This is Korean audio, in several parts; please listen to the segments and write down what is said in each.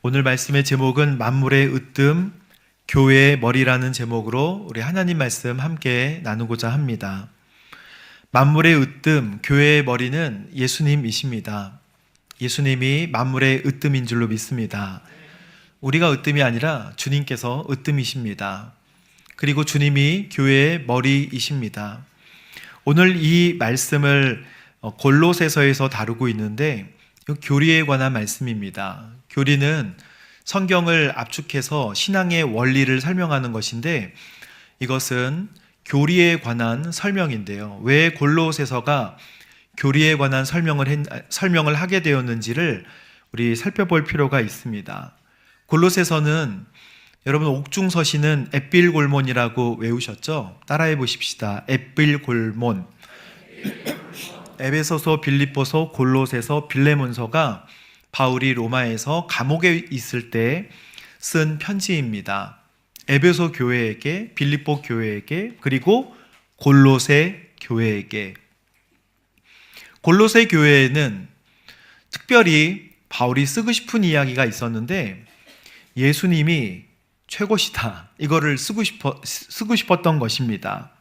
오늘 말씀의 제목은 만물의 으뜸, 교회의 머리라는 제목으로 우리 하나님 말씀 함께 나누고자 합니다. 만물의 으뜸, 교회의 머리는 예수님이십니다. 예수님이 만물의 으뜸인 줄로 믿습니다. 우리가 으뜸이 아니라 주님께서 으뜸이십니다. 그리고 주님이 교회의 머리이십니다. 오늘 이 말씀을 골로새서에서 다루고 있는데 교리에 관한 말씀입니다. 교리는 성경을 압축해서 신앙의 원리를 설명하는 것인데 이것은 교리에 관한 설명인데요. 왜 골로새서가 교리에 관한 설명을 하게 되었는지를 우리 살펴볼 필요가 있습니다. 골로새서는 여러분 옥중서신은 앳빌골몬이라고 외우셨죠? 따라해 보십시다. 앳빌골몬. 에베소서, 빌립보서, 골로새서, 빌레몬서가 바울이 로마에서 감옥에 있을 때 쓴 편지입니다. 에베소 교회에게, 빌립보 교회에게, 그리고 골로새 교회에게. 골로새 교회에는 특별히 바울이 쓰고 싶은 이야기가 있었는데 예수님이 최고시다. 이거를 쓰고 싶었던 것입니다.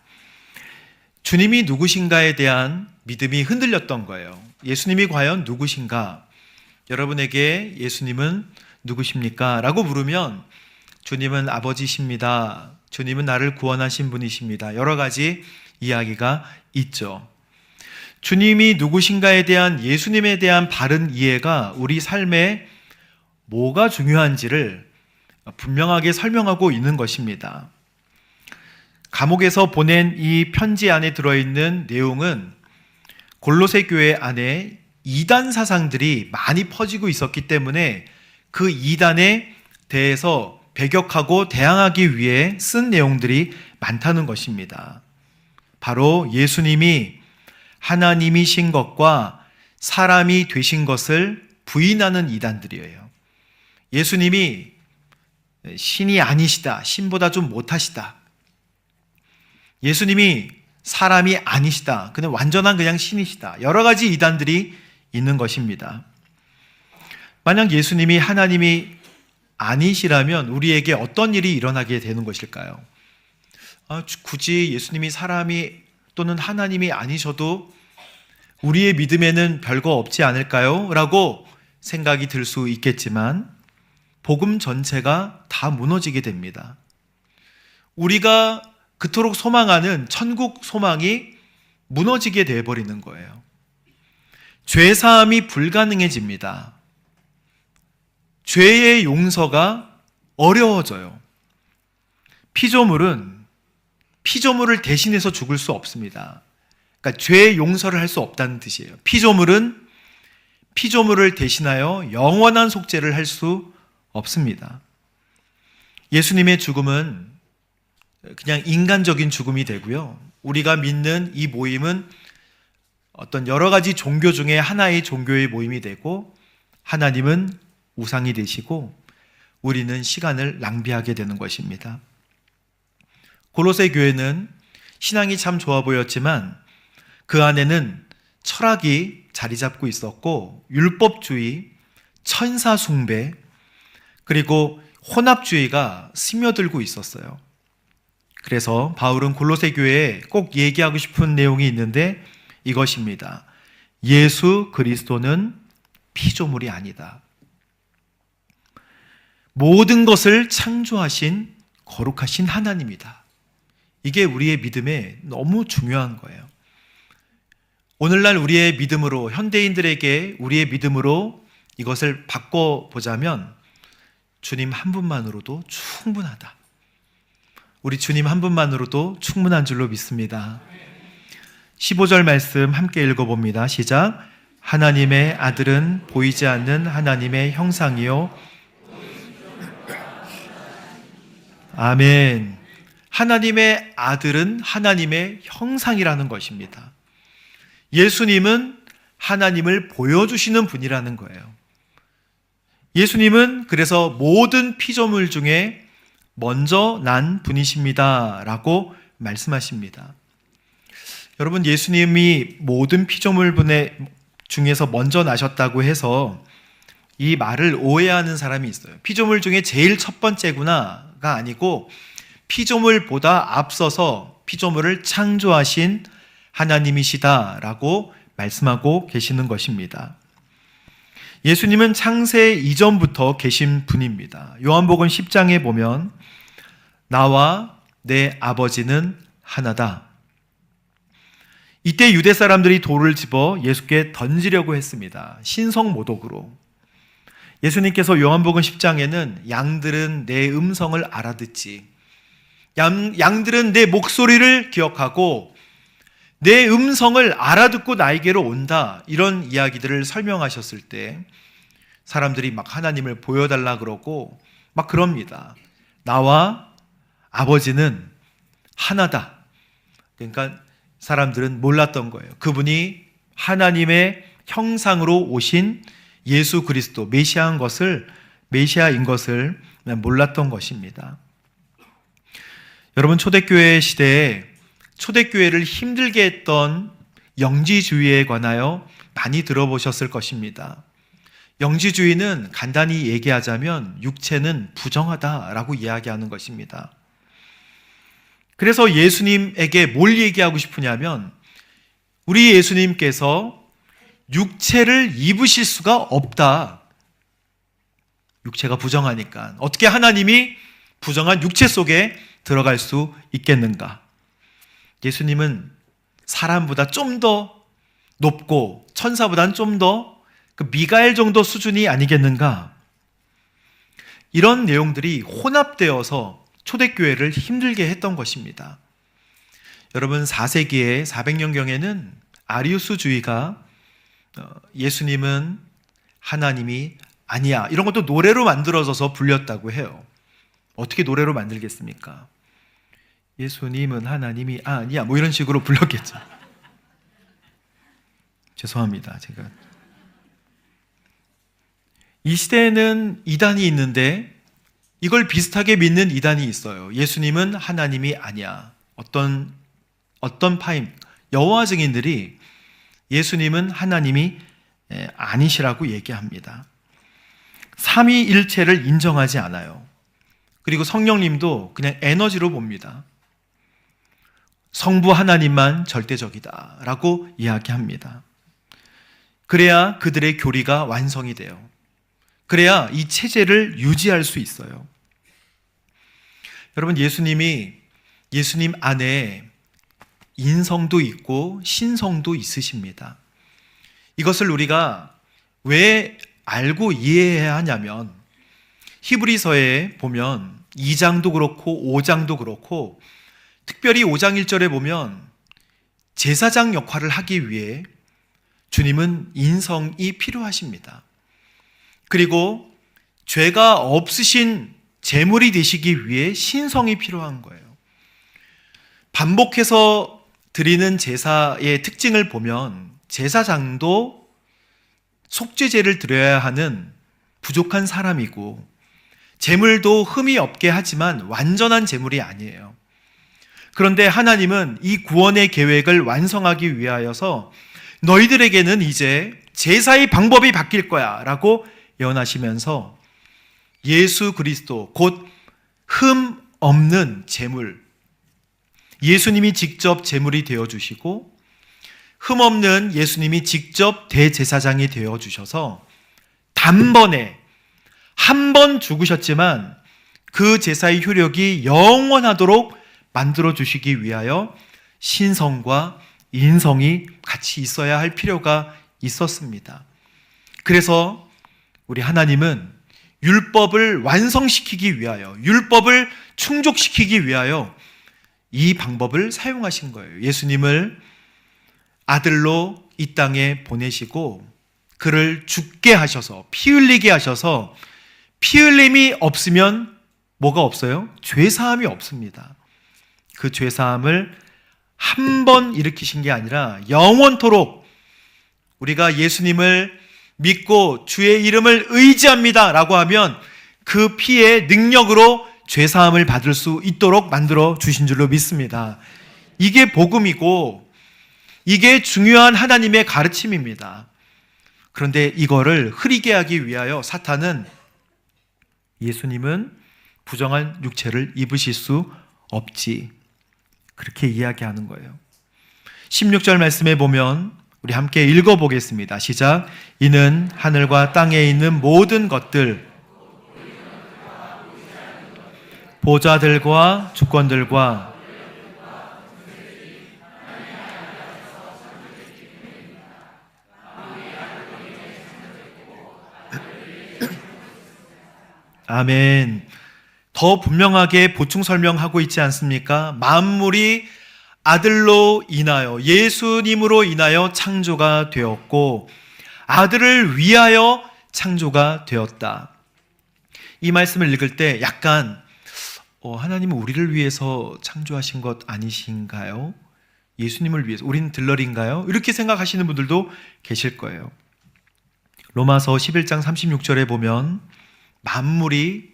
주님이 누구신가에 대한 믿음이 흔들렸던 거예요. 예수님이 과연 누구신가? 여러분에게 예수님은 누구십니까? 라고 물으면 주님은 아버지십니다. 주님은 나를 구원하신 분이십니다. 여러 가지 이야기가 있죠. 주님이 누구신가에 대한 예수님에 대한 바른 이해가 우리 삶에 뭐가 중요한지를 분명하게 설명하고 있는 것입니다. 감옥에서 보낸 이 편지 안에 들어있는 내용은 골로새 교회 안에 이단 사상들이 많이 퍼지고 있었기 때문에 그 이단에 대해서 배격하고 대항하기 위해 쓴 내용들이 많다는 것입니다. 바로 예수님이 하나님이신 것과 사람이 되신 것을 부인하는 이단들이에요. 예수님이 신이 아니시다. 신보다 좀 못하시다. 예수님이 사람이 아니시다. 그냥 완전한 그냥 신이시다. 여러 가지 이단들이 있는 것입니다. 만약 예수님이 하나님이 아니시라면 우리에게 어떤 일이 일어나게 되는 것일까요? 굳이 예수님이 사람이 또는 하나님이 아니셔도 우리의 믿음에는 별거 없지 않을까요? 라고 생각이 들 수 있겠지만 복음 전체가 다 무너지게 됩니다. 우리가 그토록 소망하는 천국 소망이 무너지게 되어버리는 거예요. 죄사함이 불가능해집니다. 죄의 용서가 어려워져요. 피조물은 피조물을 대신해서 죽을 수 없습니다. 그러니까 죄의 용서를 할 수 없다는 뜻이에요. 피조물은 피조물을 대신하여 영원한 속죄를 할 수 없습니다. 예수님의 죽음은 그냥 인간적인 죽음이 되고요. 우리가 믿는 이 모임은 어떤 여러 가지 종교 중에 하나의 종교의 모임이 되고 하나님은 우상이 되시고 우리는 시간을 낭비하게 되는 것입니다. 골로새 교회는 신앙이 참 좋아 보였지만 그 안에는 철학이 자리 잡고 있었고 율법주의, 천사 숭배, 그리고 혼합주의가 스며들고 있었어요. 그래서 바울은 골로새 교회에 꼭 얘기하고 싶은 내용이 있는데 이것입니다. 예수 그리스도는 피조물이 아니다. 모든 것을 창조하신 거룩하신 하나님이다. 이게 우리의 믿음에 너무 중요한 거예요. 오늘날 우리의 믿음으로, 현대인들에게 우리의 믿음으로 이것을 바꿔보자면 주님 한 분만으로도 충분하다. 우리 주님 한 분만으로도 충분한 줄로 믿습니다. 15절 말씀 함께 읽어봅니다. 시작. 하나님의 아들은 보이지 않는 하나님의 형상이요. 아멘. 하나님의 아들은 하나님의 형상이라는 것입니다. 예수님은 하나님을 보여주시는 분이라는 거예요. 예수님은 그래서 모든 피조물 중에 먼저 난 분이십니다 라고 말씀하십니다. 여러분, 예수님이 모든 피조물 중에서 먼저 나셨다고 해서 이 말을 오해하는 사람이 있어요. 피조물 중에 제일 첫 번째구나가 아니고 피조물보다 앞서서 피조물을 창조하신 하나님이시다라고 말씀하고 계시는 것입니다. 예수님은 창세 이전부터 계신 분입니다. 요한복음 10장에 보면 나와 내 아버지는 하나다. 이때 유대 사람들이 돌을 집어 예수께 던지려고 했습니다. 신성모독으로. 예수님께서 요한복음 10장에는 양들은 내 음성을 알아듣지. 양들은 내 목소리를 기억하고 내 음성을 알아듣고 나에게로 온다. 이런 이야기들을 설명하셨을 때 사람들이 막 하나님을 보여달라 그러고 막 그럽니다. 나와 아버지는 하나다. 그러니까 사람들은 몰랐던 거예요. 그분이 하나님의 형상으로 오신 예수 그리스도 메시아인 것을 몰랐던 것입니다. 여러분, 초대교회 시대에 초대교회를 힘들게 했던 영지주의에 관하여 많이 들어보셨을 것입니다. 영지주의는 간단히 얘기하자면 육체는 부정하다라고 이야기하는 것입니다. 그래서 예수님에게 뭘 얘기하고 싶으냐면 우리 예수님께서 육체를 입으실 수가 없다. 육체가 부정하니까 어떻게 하나님이 부정한 육체 속에 들어갈 수 있겠는가? 예수님은 사람보다 좀 더 높고 천사보다는 좀 더 미가엘 정도 수준이 아니겠는가? 이런 내용들이 혼합되어서 초대교회를 힘들게 했던 것입니다. 여러분, 4세기에 400년경에는 아리우스주의가 예수님은 하나님이 아니야 이런 것도 노래로 만들어져서 불렸다고 해요. 어떻게 노래로 만들겠습니까? 예수님은 하나님이 아니야 뭐 이런 식으로 불렀겠죠. 죄송합니다. 제가 이 시대에는 이단이 있는데 이걸 비슷하게 믿는 이단이 있어요. 예수님은 하나님이 아니야. 어떤 파임 여호와 증인들이 예수님은 하나님이 아니시라고 얘기합니다. 삼위일체를 인정하지 않아요. 그리고 성령님도 그냥 에너지로 봅니다. 성부 하나님만 절대적이다 라고 이야기합니다. 그래야 그들의 교리가 완성이 돼요. 그래야 이 체제를 유지할 수 있어요. 여러분, 예수님 안에 인성도 있고 신성도 있으십니다. 이것을 우리가 왜 알고 이해해야 하냐면 히브리서에 보면 2장도 그렇고 5장도 그렇고 특별히 5장 1절에 보면 제사장 역할을 하기 위해 주님은 인성이 필요하십니다. 그리고 죄가 없으신 제물이 되시기 위해 신성이 필요한 거예요. 반복해서 드리는 제사의 특징을 보면 제사장도 속죄제를 드려야 하는 부족한 사람이고 제물도 흠이 없게 하지만 완전한 제물이 아니에요. 그런데 하나님은 이 구원의 계획을 완성하기 위하여서 너희들에게는 이제 제사의 방법이 바뀔 거야 라고 예언하시면서 예수 그리스도 곧 흠 없는 제물, 예수님이 직접 제물이 되어주시고 흠 없는 예수님이 직접 대제사장이 되어주셔서 단번에 한 번 죽으셨지만 그 제사의 효력이 영원하도록 만들어주시기 위하여 신성과 인성이 같이 있어야 할 필요가 있었습니다. 그래서 우리 하나님은 율법을 완성시키기 위하여, 율법을 충족시키기 위하여 이 방법을 사용하신 거예요. 예수님을 아들로 이 땅에 보내시고 그를 죽게 하셔서 피 흘리게 하셔서 피 흘림이 없으면 뭐가 없어요? 죄사함이 없습니다. 그 죄사함을 한 번 일으키신 게 아니라 영원토록 우리가 예수님을 믿고 주의 이름을 의지합니다 라고 하면 그 피의 능력으로 죄사함을 받을 수 있도록 만들어 주신 줄로 믿습니다. 이게 복음이고 이게 중요한 하나님의 가르침입니다. 그런데 이거를 흐리게 하기 위하여 사탄은 예수님은 부정한 육체를 입으실 수 없지, 그렇게 이야기하는 거예요. 16절 말씀에 보면 우리 함께 읽어보겠습니다. 시작. 이는 하늘과 땅에 있는 모든 것들, 보좌들과 주권들과 아멘. 더 분명하게 보충 설명하고 있지 않습니까? 만물이 아들로 인하여, 예수님으로 인하여 창조가 되었고 아들을 위하여 창조가 되었다. 이 말씀을 읽을 때 약간 하나님은 우리를 위해서 창조하신 것 아니신가요? 예수님을 위해서, 우리는 들러리인가요? 이렇게 생각하시는 분들도 계실 거예요. 로마서 11장 36절에 보면 만물이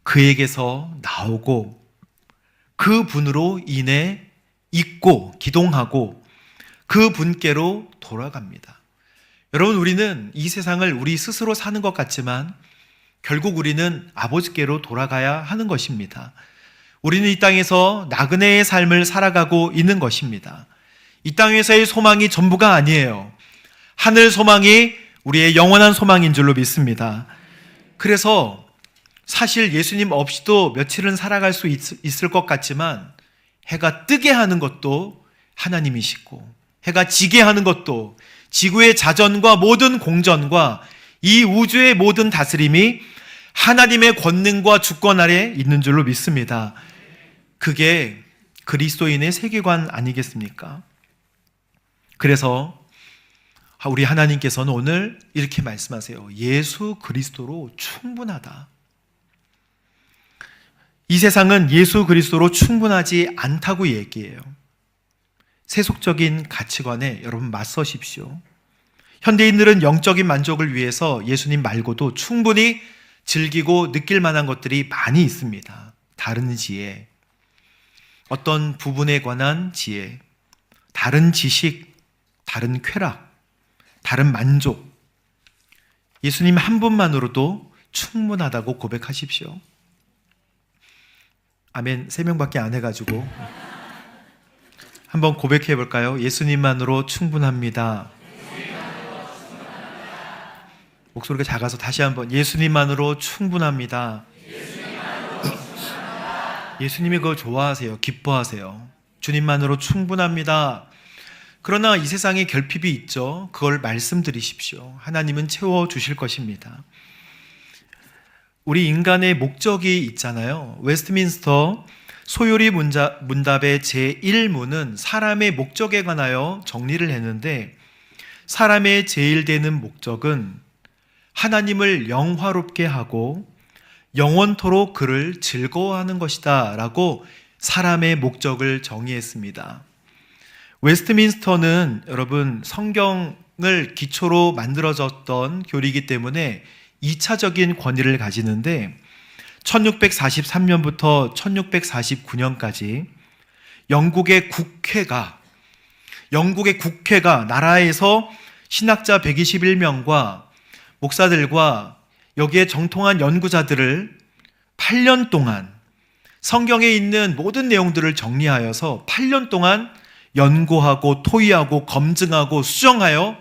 그에게서 나오고 그 분으로 인해 있고 기동하고 그 분께로 돌아갑니다. 여러분, 우리는 이 세상을 우리 스스로 사는 것 같지만 결국 우리는 아버지께로 돌아가야 하는 것입니다. 우리는 이 땅에서 나그네의 삶을 살아가고 있는 것입니다. 이 땅에서의 소망이 전부가 아니에요. 하늘 소망이 우리의 영원한 소망인 줄로 믿습니다. 그래서 사실 예수님 없이도 며칠은 살아갈 수 있을 것 같지만 해가 뜨게 하는 것도 하나님이시고 해가 지게 하는 것도 지구의 자전과 모든 공전과 이 우주의 모든 다스림이 하나님의 권능과 주권 아래 있는 줄로 믿습니다. 그게 그리스도인의 세계관 아니겠습니까? 그래서 우리 하나님께서는 오늘 이렇게 말씀하세요. 예수 그리스도로 충분하다. 이 세상은 예수 그리스도로 충분하지 않다고 얘기해요. 세속적인 가치관에 여러분 맞서십시오. 현대인들은 영적인 만족을 위해서 예수님 말고도 충분히 즐기고 느낄 만한 것들이 많이 있습니다. 다른 지혜, 어떤 부분에 관한 지혜, 다른 지식, 다른 쾌락, 다른 만족. 예수님 한 분만으로도 충분하다고 고백하십시오. 아멘. 3명밖에 안 해가지고 한번 고백해 볼까요? 예수님만으로 충분합니다. 목소리가 작아서 다시 한번. 예수님만으로 충분합니다. 예수님이 그걸 좋아하세요. 기뻐하세요. 주님만으로 충분합니다. 그러나 이 세상에 결핍이 있죠. 그걸 말씀드리십시오. 하나님은 채워주실 것입니다. 우리 인간의 목적이 있잖아요. 웨스트민스터 소요리 문답의 제1문은 사람의 목적에 관하여 정리를 했는데, 사람의 제일 되는 목적은 하나님을 영화롭게 하고 영원토록 그를 즐거워하는 것이다 라고 사람의 목적을 정의했습니다. 웨스트민스터는 여러분 성경을 기초로 만들어졌던 교리이기 때문에 2차적인 권위를 가지는데 1643년부터 1649년까지 영국의 국회가 나라에서 신학자 121명과 목사들과 여기에 정통한 연구자들을 8년 동안 성경에 있는 모든 내용들을 정리하여서 8년 동안 연구하고 토의하고 검증하고 수정하여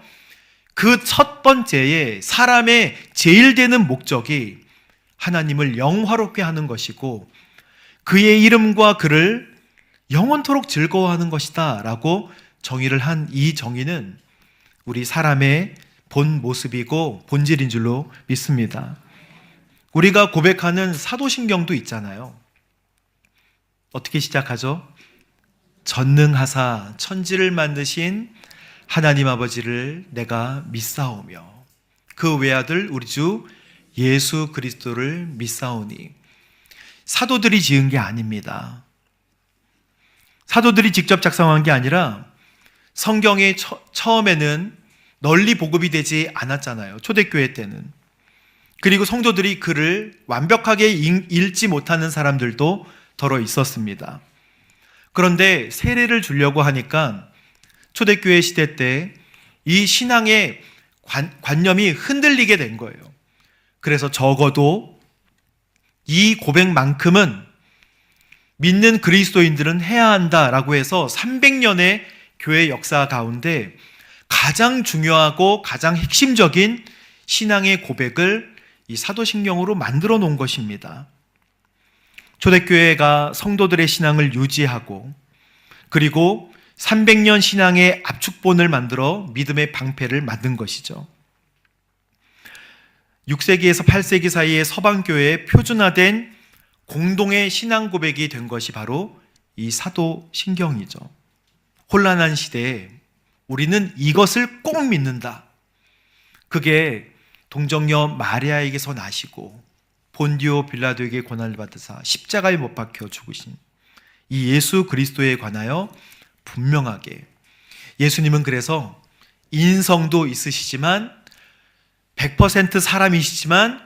그 첫 번째에 사람의 제일 되는 목적이 하나님을 영화롭게 하는 것이고 그의 이름과 그를 영원토록 즐거워하는 것이다 라고 정의를 한 이 정의는 우리 사람의 본 모습이고 본질인 줄로 믿습니다. 우리가 고백하는 사도신경도 있잖아요. 어떻게 시작하죠? 전능하사 천지를 만드신 하나님 아버지를 내가 믿사오며 그 외아들 우리 주 예수 그리스도를 믿사오니. 사도들이 지은 게 아닙니다. 사도들이 직접 작성한 게 아니라 성경이 처음에는 널리 보급이 되지 않았잖아요. 초대교회 때는. 그리고 성도들이 글을 완벽하게 읽지 못하는 사람들도 더러 있었습니다. 그런데 세례를 주려고 하니까 초대교회 시대 때 이 신앙의 관념이 흔들리게 된 거예요. 그래서 적어도 이 고백만큼은 믿는 그리스도인들은 해야 한다라고 해서 300년의 교회 역사 가운데 가장 중요하고 가장 핵심적인 신앙의 고백을 이 사도신경으로 만들어 놓은 것입니다. 초대교회가 성도들의 신앙을 유지하고 그리고 300년 신앙의 압축본을 만들어 믿음의 방패를 만든 것이죠. 6세기에서 8세기 사이에 서방교회에 표준화된 공동의 신앙 고백이 된 것이 바로 이 사도신경이죠. 혼란한 시대에 우리는 이것을 꼭 믿는다. 그게 동정녀 마리아에게서 나시고 본디오 빌라도에게 고난을 받으사 십자가에 못 박혀 죽으신 이 예수 그리스도에 관하여 분명하게, 예수님은 그래서 인성도 있으시지만 100% 사람이시지만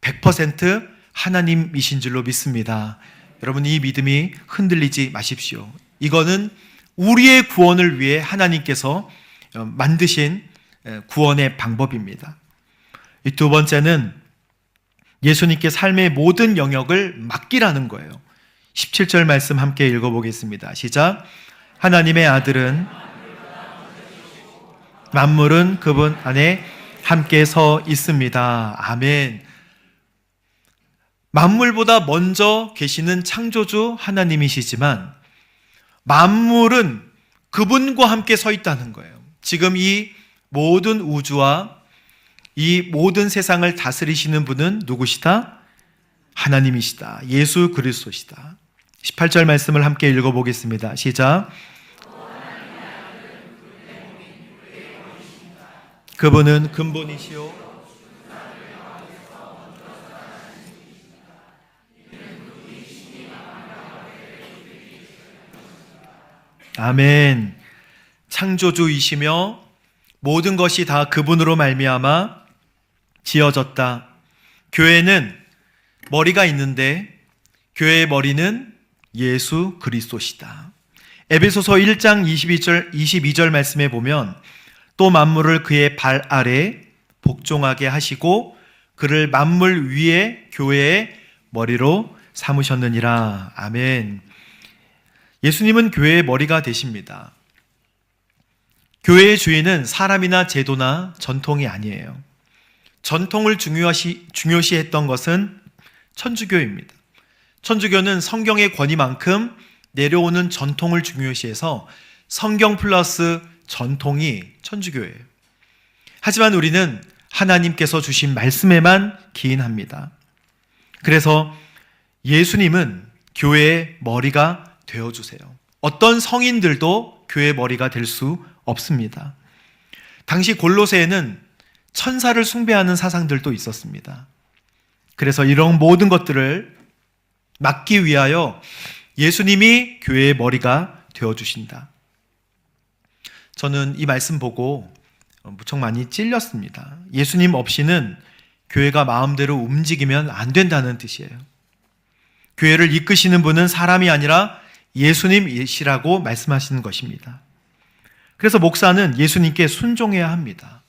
100% 하나님이신 줄로 믿습니다. 여러분, 이 믿음이 흔들리지 마십시오. 이거는 우리의 구원을 위해 하나님께서 만드신 구원의 방법입니다. 이 두 번째는 예수님께 삶의 모든 영역을 맡기라는 거예요. 17절 말씀 함께 읽어보겠습니다. 시작. 하나님의 아들은 만물은 그분 안에 함께 서 있습니다. 아멘. 만물보다 먼저 계시는 창조주 하나님이시지만 만물은 그분과 함께 서 있다는 거예요. 지금 이 모든 우주와 이 모든 세상을 다스리시는 분은 누구시다? 하나님이시다. 예수 그리스도시다. 18절 말씀을 함께 읽어보겠습니다. 시작. 그분은 근본이시요 아멘. 창조주이시며 모든 것이 다 그분으로 말미암아 지어졌다. 교회는 머리가 있는데 교회의 머리는 예수 그리스도시다. 에베소서 1장 22절 말씀에 보면 또 만물을 그의 발 아래 복종하게 하시고 그를 만물 위에 교회의 머리로 삼으셨느니라. 아멘. 예수님은 교회의 머리가 되십니다. 교회의 사람이나 제도나 전통이 아니에요. 전통을 중요시했던 것은 천주교입니다. 천주교는 성경의 권위만큼 내려오는 전통을 중요시해서 성경 플러스 전통이 천주교예요. 하지만 우리는 하나님께서 주신 말씀에만 기인합니다. 그래서 예수님은 교회의 머리가 되어주세요. 어떤 성인들도 교회의 머리가 될 수 없습니다. 당시 골로새에는 천사를 숭배하는 사상들도 있었습니다. 그래서 이런 모든 것들을 막기 위하여 예수님이 교회의 머리가 되어주신다. 저는 이 말씀 보고 무척 많이 찔렸습니다. 예수님 없이는 교회가 마음대로 움직이면 안 된다는 뜻이에요. 교회를 이끄시는 분은 사람이 아니라 예수님이시라고 말씀하시는 것입니다. 그래서 목사는 예수님께 순종해야 합니다.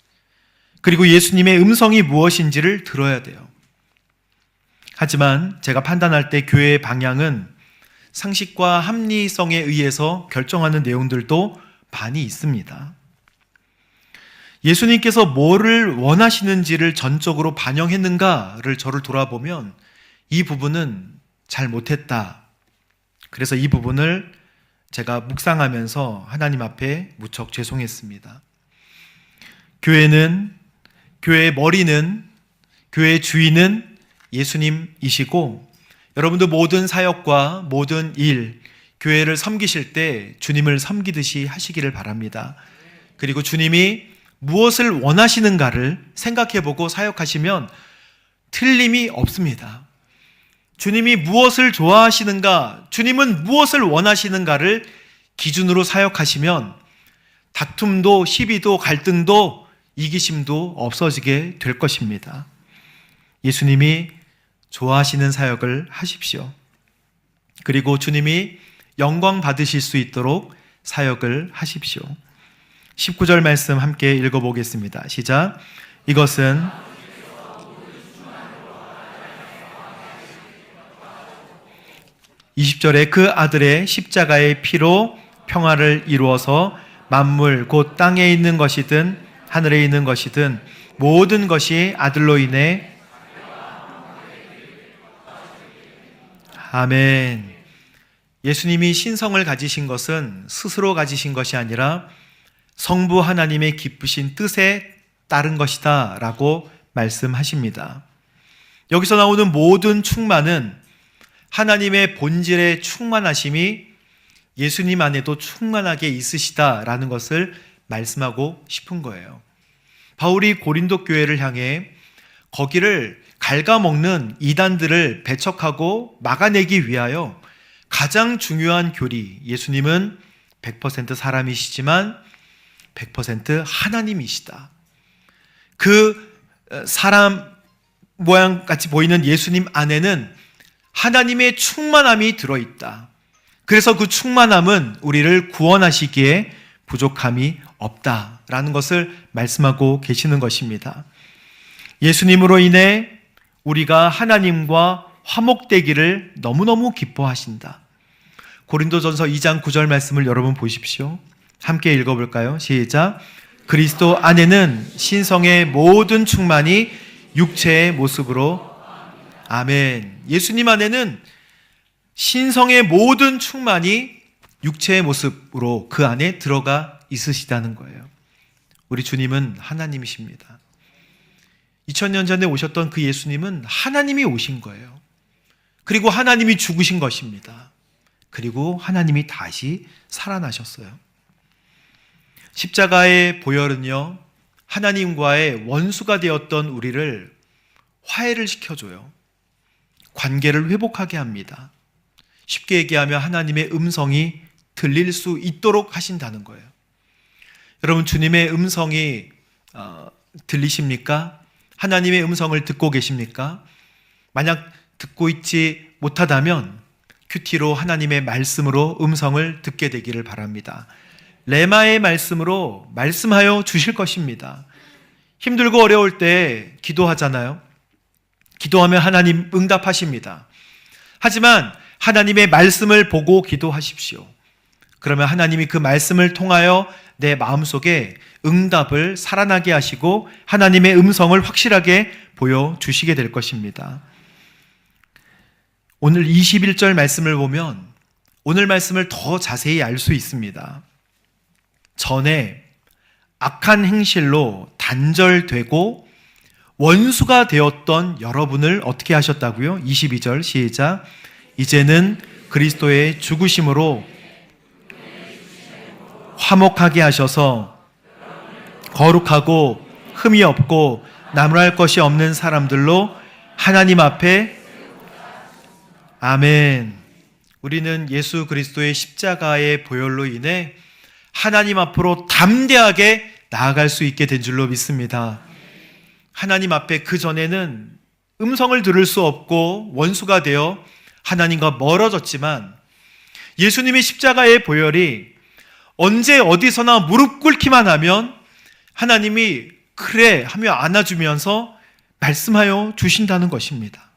그리고 예수님의 음성이 무엇인지를 들어야 돼요. 하지만 제가 판단할 때 교회의 방향은 상식과 합리성에 의해서 결정하는 내용들도 많이 있습니다. 예수님께서 뭐를 원하시는지를 전적으로 반영했는가를 저를 돌아보면 이 부분은 잘 못했다. 그래서 이 부분을 제가 묵상하면서 하나님 앞에 무척 죄송했습니다. 교회의 머리는, 교회의 주인은 예수님이시고, 여러분도 모든 사역과 모든 일, 교회를 섬기실 때 주님을 섬기듯이 하시기를 바랍니다. 그리고 주님이 무엇을 원하시는가를 생각해보고 사역하시면 틀림이 없습니다. 주님이 무엇을 좋아하시는가, 주님은 무엇을 원하시는가를 기준으로 사역하시면 다툼도, 시비도, 갈등도, 이기심도 없어지게 될 것입니다. 예수님이 좋아하시는 사역을 하십시오. 그리고 주님이 영광 받으실 수 있도록 사역을 하십시오. 19절 말씀 함께 읽어보겠습니다. 시작. 이것은 20절에 그 아들의 십자가의 피로 평화를 이루어서 만물 곧 땅에 있는 것이든 하늘에 있는 것이든 모든 것이 아들로 인해 아멘. 예수님이 신성을 가지신 것은 스스로 가지신 것이 아니라 성부 하나님의 기쁘신 뜻에 따른 것이다 라고 말씀하십니다. 여기서 나오는 모든 충만은 하나님의 본질의 충만하심이 예수님 안에도 충만하게 있으시다라는 것을 말씀하고 싶은 거예요. 바울이 고린도 교회를 향해 거기를 갉아먹는 이단들을 배척하고 막아내기 위하여 가장 중요한 교리, 예수님은 100% 사람이시지만 100% 하나님이시다. 그 사람 모양같이 보이는 예수님 안에는 하나님의 충만함이 들어있다. 그래서 그 충만함은 우리를 구원하시기에 부족함이 없다라는 것을 말씀하고 계시는 것입니다. 예수님으로 인해 우리가 하나님과 화목되기를 너무너무 기뻐하신다. 고린도전서 2장 9절 말씀을 여러분 보십시오. 함께 읽어볼까요? 시작. 그리스도 안에는 신성의 모든 충만이 육체의 모습으로 아멘. 예수님 안에는 신성의 모든 충만이 육체의 모습으로 그 안에 들어가 있으시다는 거예요. 우리 주님은 하나님이십니다. 2000년 전에 오셨던 그 예수님은 하나님이 오신 거예요. 그리고 하나님이 죽으신 것입니다. 그리고 하나님이 다시 살아나셨어요. 십자가의 보혈은요, 하나님과의 원수가 되었던 우리를 화해를 시켜줘요. 관계를 회복하게 합니다. 쉽게 얘기하면 하나님의 음성이 들릴 수 있도록 하신다는 거예요. 여러분, 주님의 음성이 들리십니까? 하나님의 음성을 듣고 계십니까? 만약 듣고 있지 못하다면 큐티로 하나님의 말씀으로 음성을 듣게 되기를 바랍니다. 레마의 말씀으로 말씀하여 주실 것입니다. 힘들고 어려울 때 기도하잖아요. 기도하면 하나님 응답하십니다. 하지만 하나님의 말씀을 보고 기도하십시오. 그러면 하나님이 그 말씀을 통하여 내 마음속에 응답을 살아나게 하시고 하나님의 음성을 확실하게 보여주시게 될 것입니다. 오늘 21절 말씀을 보면 오늘 말씀을 더 자세히 알 수 있습니다. 전에 악한 행실로 단절되고 원수가 되었던 여러분을 어떻게 하셨다고요? 22절 시작. 이제는 그리스도의 죽으심으로 화목하게 하셔서 거룩하고 흠이 없고 나무랄 것이 없는 사람들로 하나님 앞에 아멘. 우리는 예수 그리스도의 십자가의 보혈로 인해 하나님 앞으로 담대하게 나아갈 수 있게 된 줄로 믿습니다. 하나님 앞에 그 전에는 음성을 들을 수 없고 원수가 되어 하나님과 멀어졌지만 예수님의 십자가의 보혈이 언제 어디서나 무릎 꿇기만 하면 하나님이 그래 하며 안아주면서 말씀하여 주신다는 것입니다.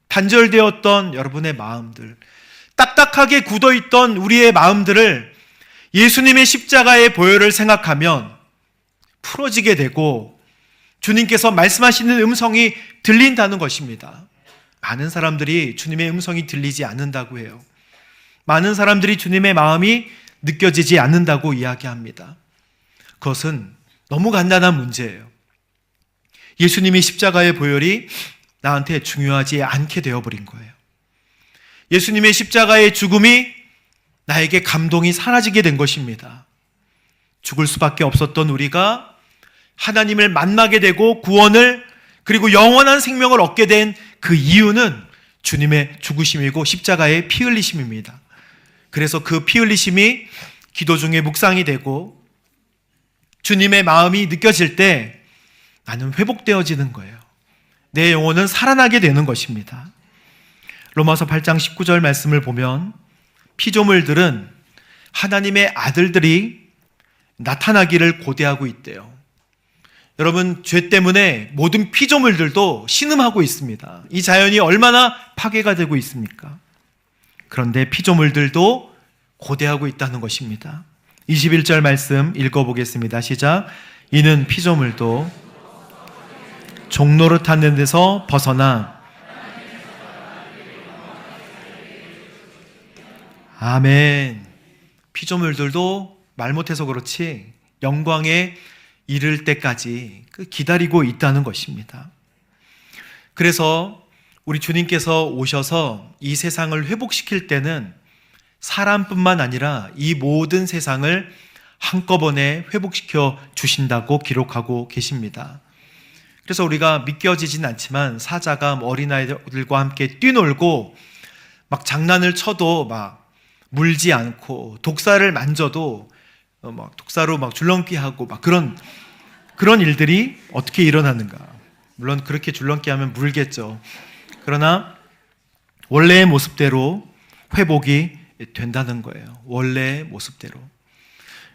단절되었던 여러분의 마음들, 딱딱하게 굳어있던 우리의 마음들을 예수님의 십자가의 보혈을 생각하면 풀어지게 되고 주님께서 말씀하시는 음성이 들린다는 것입니다. 많은 사람들이 주님의 음성이 들리지 않는다고 해요. 많은 사람들이 주님의 마음이 느껴지지 않는다고 이야기합니다. 그것은 너무 간단한 문제예요. 예수님이 십자가의 보혈이 나한테 중요하지 않게 되어버린 거예요. 예수님의 십자가의 죽음이 나에게 감동이 사라지게 된 것입니다. 죽을 수밖에 없었던 우리가 하나님을 만나게 되고 구원을 그리고 영원한 생명을 얻게 된 그 이유는 주님의 죽으심이고 십자가의 피 흘리심입니다. 그래서 그 피 흘리심이 기도 중에 묵상이 되고 주님의 마음이 느껴질 때 나는 회복되어지는 거예요. 내 영혼은 살아나게 되는 것입니다. 로마서 8장 19절 말씀을 보면 피조물들은 하나님의 아들들이 나타나기를 고대하고 있대요. 여러분, 죄 때문에 모든 피조물들도 신음하고 있습니다. 이 자연이 얼마나 파괴가 되고 있습니까? 그런데 피조물들도 고대하고 있다는 것입니다. 21절 말씀 읽어보겠습니다. 시작. 이는 피조물도 종노릇하는 데서 벗어나 아멘. 피조물들도 말 못해서 그렇지 영광에 이를 때까지 기다리고 있다는 것입니다. 그래서 우리 주님께서 오셔서 이 세상을 회복시킬 때는 사람뿐만 아니라 이 모든 세상을 한꺼번에 회복시켜 주신다고 기록하고 계십니다. 그래서 우리가 믿겨지진 않지만 사자가 어린아이들과 함께 뛰놀고 막 장난을 쳐도 막 물지 않고 독사를 만져도 막 독사로 막 줄넘기하고 막 그런 일들이 어떻게 일어나는가? 물론 그렇게 줄넘기하면 물겠죠. 그러나 원래의 모습대로 회복이 된다는 거예요. 원래의 모습대로.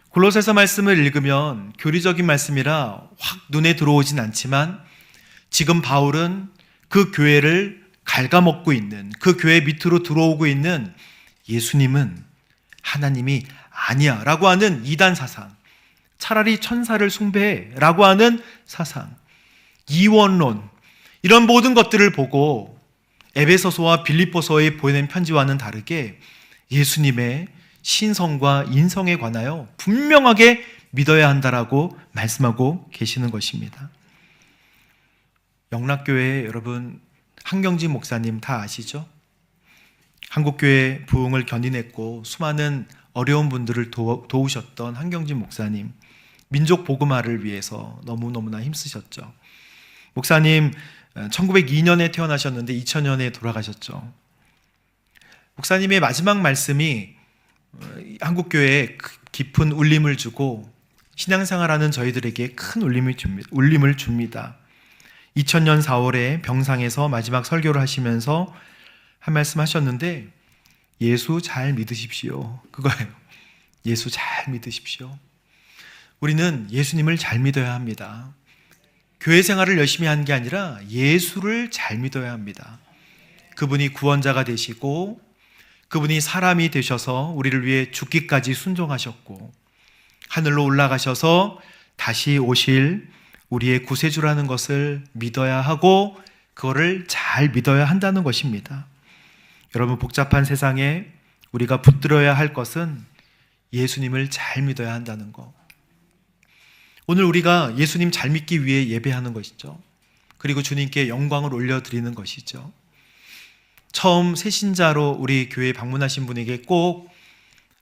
골로새서 말씀을 읽으면 교리적인 말씀이라 확 눈에 들어오진 않지만 지금 바울은 그 교회를 갉아먹고 있는, 그 교회 밑으로 들어오고 있는 예수님은 하나님이 아니야 라고 하는 이단 사상, 차라리 천사를 숭배해 라고 하는 사상, 이원론, 이런 모든 것들을 보고 에베소서와 빌립보서에 보낸 편지와는 다르게 예수님의 신성과 인성에 관하여 분명하게 믿어야 한다라고 말씀하고 계시는 것입니다. 영락교회 여러분, 한경진 목사님 다 아시죠? 한국교회 부흥을 견인했고 수많은 어려운 분들을 도우셨던 한경진 목사님, 민족 복음화를 위해서 너무너무나 힘쓰셨죠. 목사님 1902년에 태어나셨는데 2000년에 돌아가셨죠. 목사님의 마지막 말씀이 한국교회에 깊은 울림을 주고 신앙생활하는 저희들에게 큰 울림을 줍니다. 2000년 4월에 병상에서 마지막 설교를 하시면서 한 말씀 하셨는데, 예수 잘 믿으십시오. 그거예요. 예수 잘 믿으십시오. 우리는 예수님을 잘 믿어야 합니다. 교회 생활을 열심히 하는 게 아니라 예수를 잘 믿어야 합니다. 그분이 구원자가 되시고 그분이 사람이 되셔서 우리를 위해 죽기까지 순종하셨고 하늘로 올라가셔서 다시 오실 우리의 구세주라는 것을 믿어야 하고 그거를 잘 믿어야 한다는 것입니다. 여러분, 복잡한 세상에 우리가 붙들어야 할 것은 예수님을 잘 믿어야 한다는 것. 오늘 우리가 예수님 잘 믿기 위해 예배하는 것이죠. 그리고 주님께 영광을 올려드리는 것이죠. 처음 새신자로 우리 교회에 방문하신 분에게 꼭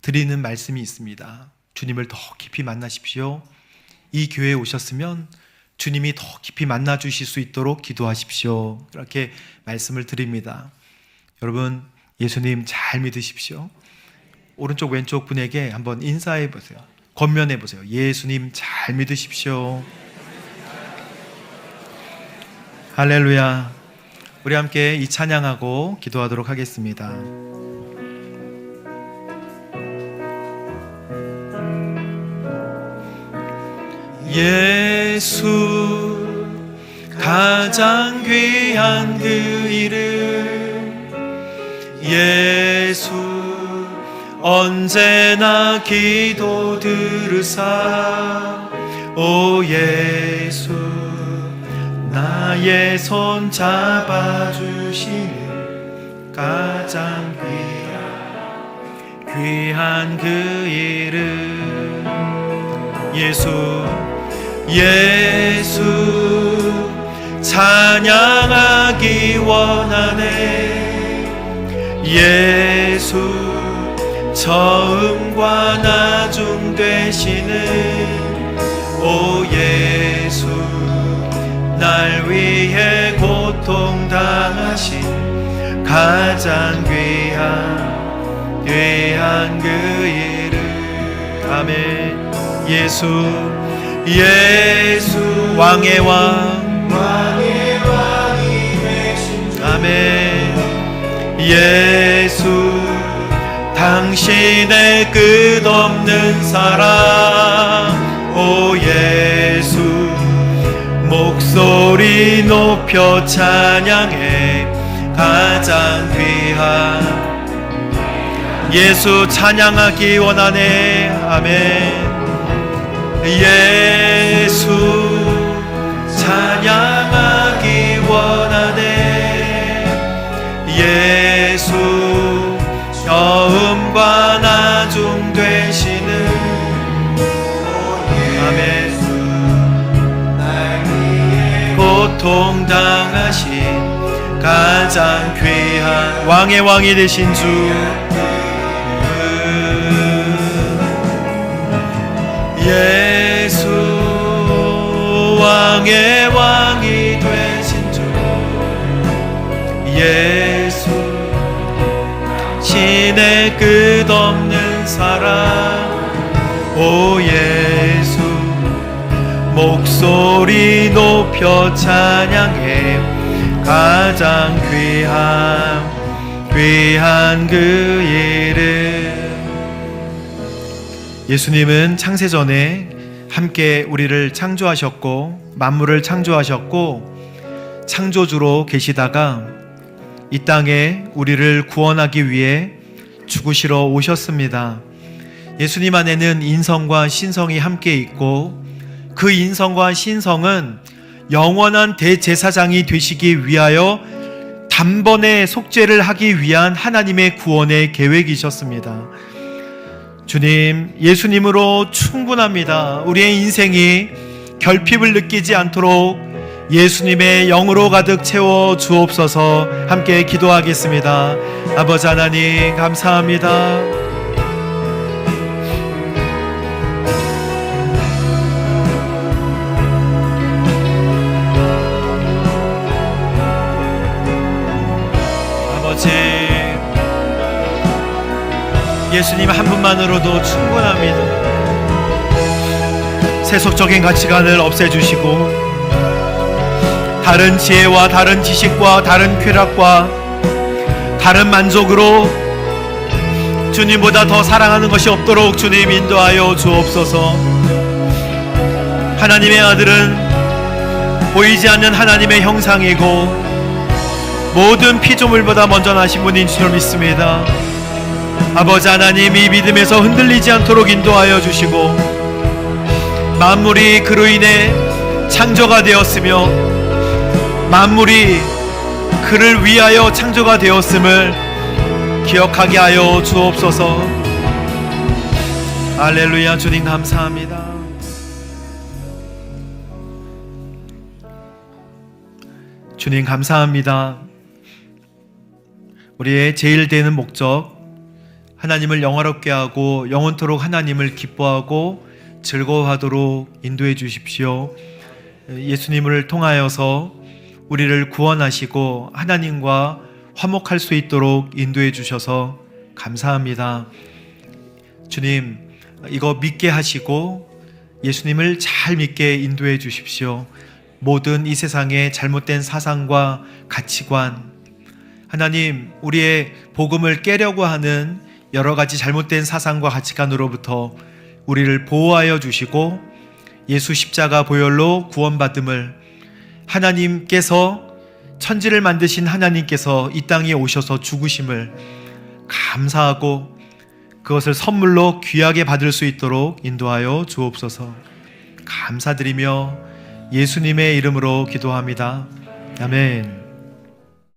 드리는 말씀이 있습니다. 주님을 더 깊이 만나십시오. 이 교회에 오셨으면 주님이 더 깊이 만나 주실 수 있도록 기도하십시오. 이렇게 말씀을 드립니다. 여러분, 예수님 잘 믿으십시오. 오른쪽 왼쪽 분에게 한번 인사해 보세요. 권면해 보세요. 예수님 잘 믿으십시오. 할렐루야. 우리 함께 이 찬양하고 기도하도록 하겠습니다. 예수 가장 귀한 그 이름, 예수 언제나 기도 들으사, 오 예수 나의 손 잡아주시는 가장 귀한 그 이름, 예수 찬양하기 원하네. 예수 처음과 나중 되시는 오 예수, 날 위해 고통당하신 가장 귀한 그 이름. 아멘. 예수 왕의 왕, 아멘. 예수 당신의 끝없는 사랑 오 예수 목소리 높여 찬양해 가장 귀한 예수 찬양하기 원하네 아멘 예수 찬양하기 원하네 예수 처음과 나중 되시는 아멘 고통 당하신 가장 귀한 왕의 왕이 되신 주 예수 왕의 왕이 되신 주 예수 신의 끝없는 사랑 오 예수 목소리 높여 찬양해 가장 귀한 그 이름 예수님은 창세전에 함께 우리를 창조하셨고 만물을 창조하셨고 창조주로 계시다가 이 땅에 우리를 구원하기 위해 죽으시러 오셨습니다. 예수님 안에는 인성과 신성이 함께 있고 그 인성과 신성은 영원한 대제사장이 되시기 위하여 단번에 속죄를 하기 위한 하나님의 구원의 계획이셨습니다. 주님, 예수님으로 충분합니다. 우리의 인생이 결핍을 느끼지 않도록 예수님의 영으로 가득 채워 주옵소서. 함께 기도하겠습니다. 아버지 하나님 감사합니다. 예수님 한 분만으로도 충분합니다. 세속적인 가치관을 없애주시고 다른 지혜와 다른 지식과 다른 쾌락과 다른 만족으로 주님보다 더 사랑하는 것이 없도록 주님 인도하여 주옵소서. 하나님의 아들은 보이지 않는 하나님의 형상이고 모든 피조물보다 먼저 나신 분인 줄 믿습니다. 아버지 하나님, 이 믿음에서 흔들리지 않도록 인도하여 주시고 만물이 그로 인해 창조가 되었으며 만물이 그를 위하여 창조가 되었음을 기억하게 하여 주옵소서. 할렐루야. 주님 감사합니다. 주님 감사합니다. 우리의 제일 되는 목적, 하나님을 영화롭게 하고 영원토록 하나님을 기뻐하고 즐거워하도록 인도해 주십시오. 예수님을 통하여서 우리를 구원하시고 하나님과 화목할 수 있도록 인도해 주셔서 감사합니다. 주님, 이거 믿게 하시고 예수님을 잘 믿게 인도해 주십시오. 모든 이 세상의 잘못된 사상과 가치관, 하나님, 우리의 복음을 깨려고 하는 여러 가지 잘못된 사상과 가치관으로부터 우리를 보호하여 주시고 예수 십자가 보혈로 구원받음을, 하나님께서 천지를 만드신 하나님께서 이 땅에 오셔서 죽으심을 감사하고 그것을 선물로 귀하게 받을 수 있도록 인도하여 주옵소서. 감사드리며 예수님의 이름으로 기도합니다. 아멘.